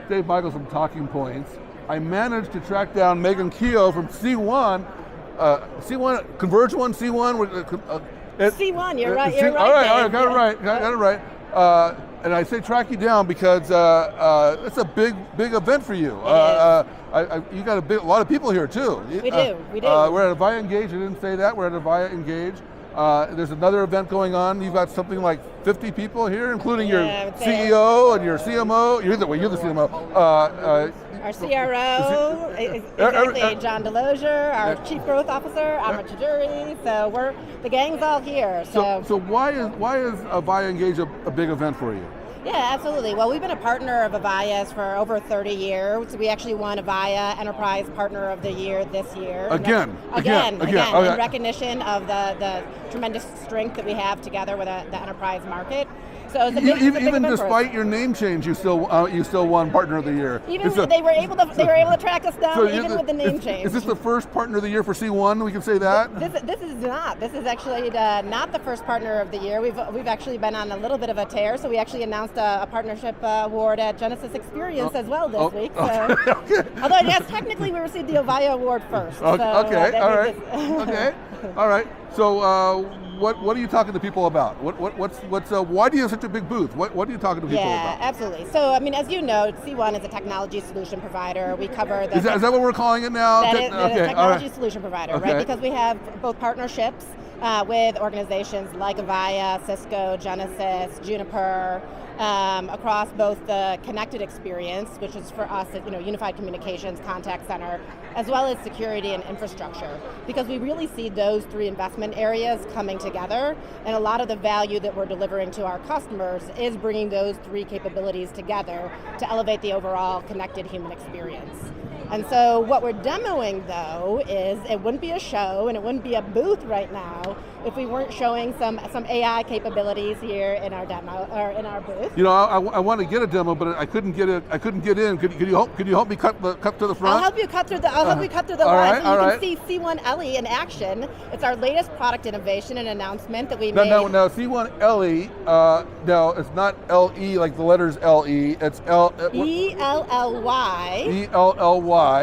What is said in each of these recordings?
Dave Michels from Talking Points. I managed to track down Meghan Keough from C1. C1, Converge one, C1. C1, you're right. You're right. All right, got it right. And I say track you down because it's a big event for you. You got a lot of people here too. We do. We're at Avaya Engage. I didn't say that. We're at Avaya Engage. There's another event going on. You've got something like 50 people here, including your CEO and your CMO. You're the CMO. Our CRO, exactly, John Delosier, our Chief Growth Officer, Amrit Chuduri. So the gang's all here. So why is Avaya Engage a big event for you? Yeah, absolutely. Well, we've been a partner of Avaya's for over 30 years. We actually won Avaya Enterprise Partner of the Year this year. Again. In recognition of the tremendous strength that we have together with the enterprise market. So it's a big, even despite your name change, you still won Partner of the Year. They were able to track us down even with the name change. Is this the first Partner of the Year for C1? We can say that. This is not. This is actually not the first Partner of the Year. We've actually been on a little bit of a tear. So we actually announced a partnership award at Genesis Experience as well this week. So, okay. Although yes, technically we received the Avaya award first. Okay. So, all right. Okay. All right. So. What are you talking to people about? Why do you have such a big booth? What are you talking to people about? Yeah, absolutely. So, I mean, as you know, C1 is a technology solution provider. We cover the... Is that what we're calling it now? That is a technology solution provider, right? Because we have both partnerships with organizations like Avaya, Cisco, Genesis, Juniper, across both the connected experience, which is for us, unified communications, contact center, as well as security and infrastructure, because we really see those three investment areas coming together, and a lot of the value that we're delivering to our customers is bringing those three capabilities together to elevate the overall connected human experience. And so what we're demoing, though, is it wouldn't be a show and it wouldn't be a booth right now if we weren't showing some AI capabilities here in our demo or in our booth. I want to get a demo, but I couldn't get it. I couldn't get in. Could you help me cut to the front? I'll help you cut through the. line. So you can see C1 Elly in action. It's our latest product innovation and announcement that we made. Now C1 Elly. Now it's not LE like the letters LE. It's ELLY. ELLY.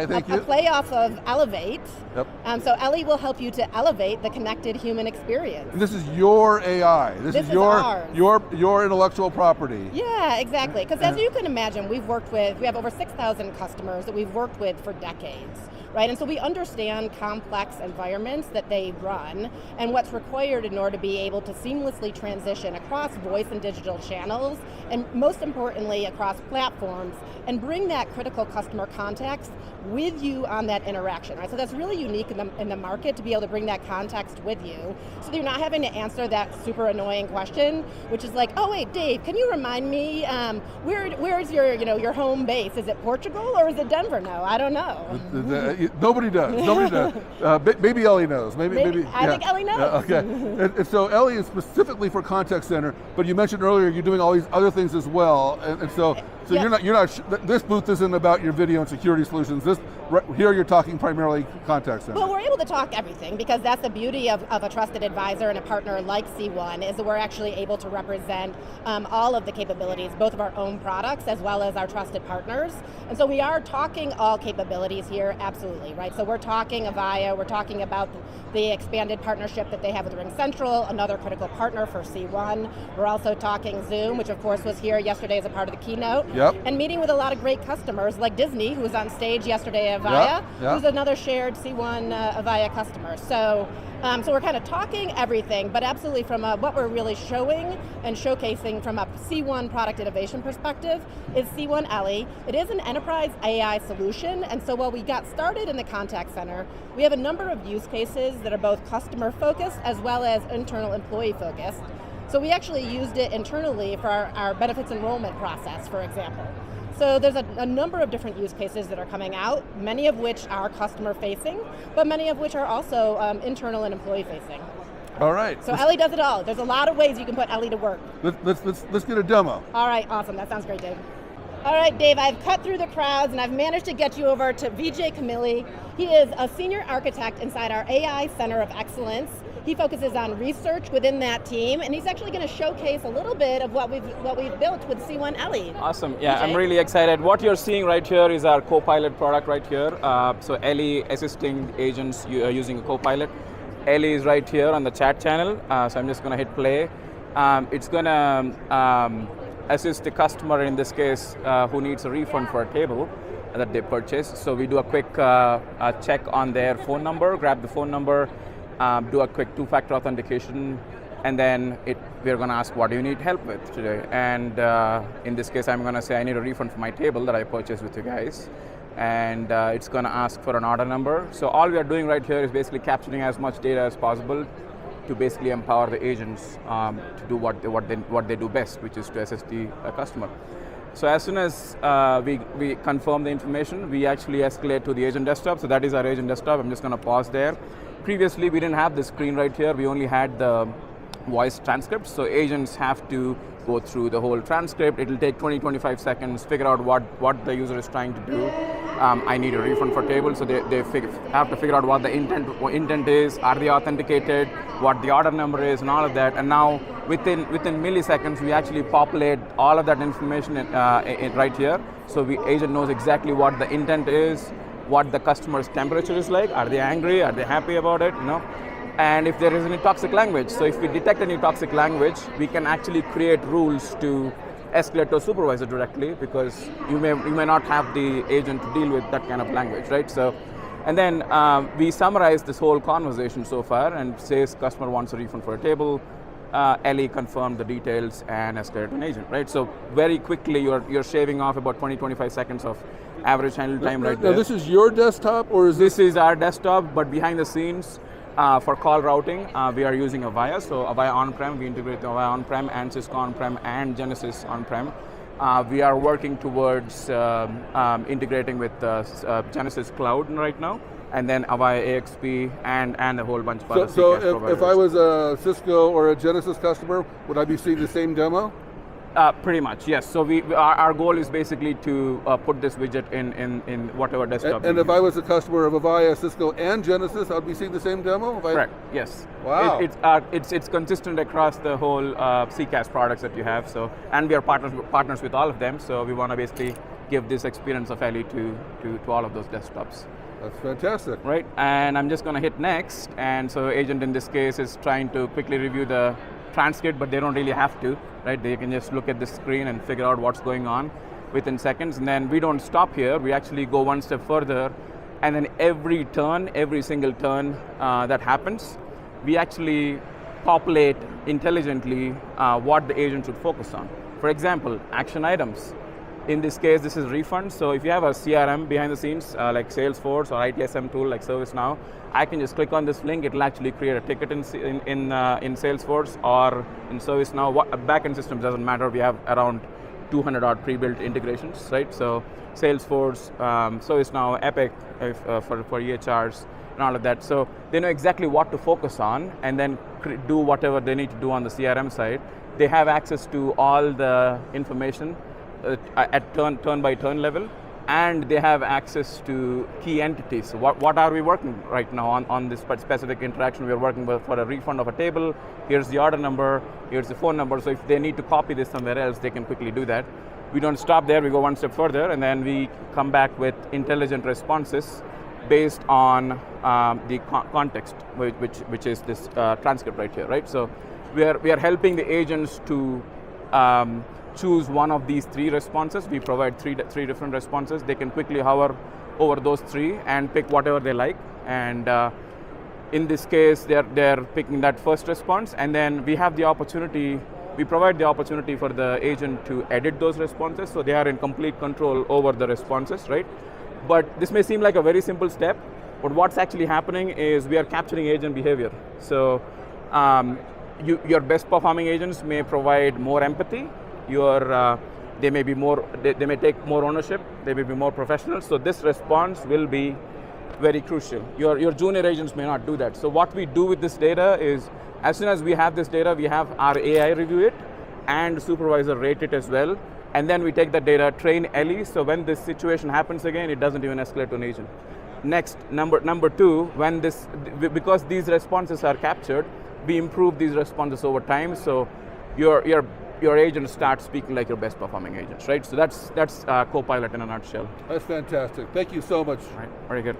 Thank you. A play off of Elevate. Yep. So Elly will help you to elevate the connected human experience. And this is your AI. This is ours. Your intellectual property. Yeah, exactly. Because as you can imagine, we have over 6,000 customers that we've worked with for decades. Right, and so we understand complex environments that they run and what's required in order to be able to seamlessly transition across voice and digital channels, and most importantly across platforms, and bring that critical customer context with you on that interaction. Right, so that's really unique in the market to be able to bring that context with you, so that you're not having to answer that super annoying question, which is like, oh wait, Dave, can you remind me where's your home base? Is it Portugal or is it Denver? No, I don't know. Nobody does. Maybe Elly knows. Maybe. I think Elly knows. Okay. And so Elly is specifically for contact center, but you mentioned earlier you're doing all these other things as well, and so you're not. This booth isn't about your video and security solutions. Here you're talking primarily contact center. Well, we're able to talk everything because that's the beauty of a trusted advisor and a partner like C1 is that we're actually able to represent all of the capabilities, both of our own products as well as our trusted partners. And so we are talking all capabilities here, absolutely, right? So we're talking Avaya, we're talking about the expanded partnership that they have with RingCentral, another critical partner for C1. We're also talking Zoom, which of course was here yesterday as a part of the keynote, and meeting with a lot of great customers like Disney, who was on stage yesterday at Avaya, who's another shared C1 Avaya customer. So we're kind of talking everything, but absolutely from what we're really showing and showcasing from a C1 product innovation perspective is C1 Elly. It is an enterprise AI solution, and so while we got started in the contact center, we have a number of use cases that are both customer focused as well as internal employee focused. So we actually used it internally for our benefits enrollment process, for example. So there's a number of different use cases that are coming out, many of which are customer facing, but many of which are also internal and employee facing. All right. So Elly does it all. There's a lot of ways you can put Elly to work. Let's get a demo. All right, awesome. That sounds great, Dave. All right, Dave, I've cut through the crowds and I've managed to get you over to Vijay Kamili. He is a senior architect inside our AI Center of Excellence. he focuses on research within that team, and he's actually going to showcase a little bit of what we've built with C1 Elly. Awesome. Yeah, DJ? I'm really excited. What you're seeing right here is our Copilot product right here. So Elly assisting agents using a Copilot. Elly is right here on the chat channel. So I'm just going to hit play. It's going to assist the customer, in this case, who needs a refund for a table that they purchased. So we do a quick check on their phone number, grab the phone number, do a quick two-factor authentication, and then we're going to ask, what do you need help with today? And in this case, I'm going to say, I need a refund for my table that I purchased with you guys. And it's going to ask for an order number. So all we are doing right here is basically capturing as much data as possible to basically empower the agents to do what they do best, which is to assist the customer. So as soon as we confirm the information, we actually escalate to the agent desktop. So that is our agent desktop. I'm just going to pause there. Previously, we didn't have this screen right here. We only had the voice transcript. So agents have to go through the whole transcript. It'll take 20-25 seconds, figure out what the user is trying to do. I need a refund for table, so they have to figure out what the intent is, are they authenticated, what the order number is, and all of that. And now, within milliseconds, we actually populate all of that information right here. So agent knows exactly what the intent is, what the customer's temperature is like, are they angry, are they happy about it, and if there is any toxic language. So if we detect any toxic language, we can actually create rules to escalate to a supervisor directly, because you may not have the agent to deal with that kind of language, right? So, and then we summarize this whole conversation so far and says customer wants a refund for a table, Elly confirmed the details and escalate to an agent, right? So very quickly you're shaving off about 20-25 seconds of average handle time right there. Now this is your desktop, or is this is our desktop, but behind the scenes, for call routing, we are using Avaya. So Avaya on-prem, we integrate Avaya on-prem and Cisco on-prem and Genesys on-prem. We are working towards integrating with Genesys Cloud right now, and then Avaya AXP and a whole bunch of other CCaaS providers. If I was a Cisco or a Genesys customer, would I be seeing the same demo? Pretty much, yes. So our goal is basically to put this widget in whatever desktop. And if I was a customer of Avaya, Cisco, and Genesys, I'd be seeing the same demo? Correct, yes. Wow. It's consistent across the whole CCaaS products that you have. So, and we are partners with all of them. So we want to basically give this experience of Elly to all of those desktops. That's fantastic. Right, and I'm just going to hit next. And so agent in this case is trying to quickly review the transcript, but they don't really have to, right? They can just look at the screen and figure out what's going on within seconds. And then we don't stop here. We actually go one step further, and then every single turn that happens, we actually populate intelligently what the agent should focus on. For example, action items. In this case, this is refunds. So if you have a CRM behind the scenes, like Salesforce or ITSM tool like ServiceNow, I can just click on this link. It'll actually create a ticket in Salesforce or in ServiceNow. Backend systems doesn't matter. We have around 200 odd pre-built integrations, right? So Salesforce, ServiceNow, Epic for EHRs, and all of that. So they know exactly what to focus on, and then do whatever they need to do on the CRM side. They have access to all the information at turn by turn level, and they have access to key entities. So what are we working right now on this specific interaction? We are working for a refund of a table. Here's the order number, here's the phone number. So if they need to copy this somewhere else, they can quickly do that. We don't stop there, we go one step further, and then we come back with intelligent responses based on the context, which is this transcript right here, right? So we are helping the agents to choose one of these three responses. We provide three different responses. They can quickly hover over those three and pick whatever they like. And in this case, they're picking that first response, and then we have the opportunity. We provide the opportunity for the agent to edit those responses, so they are in complete control over the responses, right? But this may seem like a very simple step, but what's actually happening is we are capturing agent behavior. So your best performing agents may provide more empathy. They may take more ownership. They may be more professional. So this response will be very crucial. Your junior agents may not do that. So what we do with this data is, as soon as we have this data, we have our AI review it and supervisor rate it as well. And then we take that data, train Elly, so when this situation happens again, it doesn't even escalate to an agent. Next, number two, when because these responses are captured, we improve these responses over time. So your agent starts speaking like your best performing agents, right? So that's Copilot in a nutshell. That's fantastic. Thank you so much. Right, very good.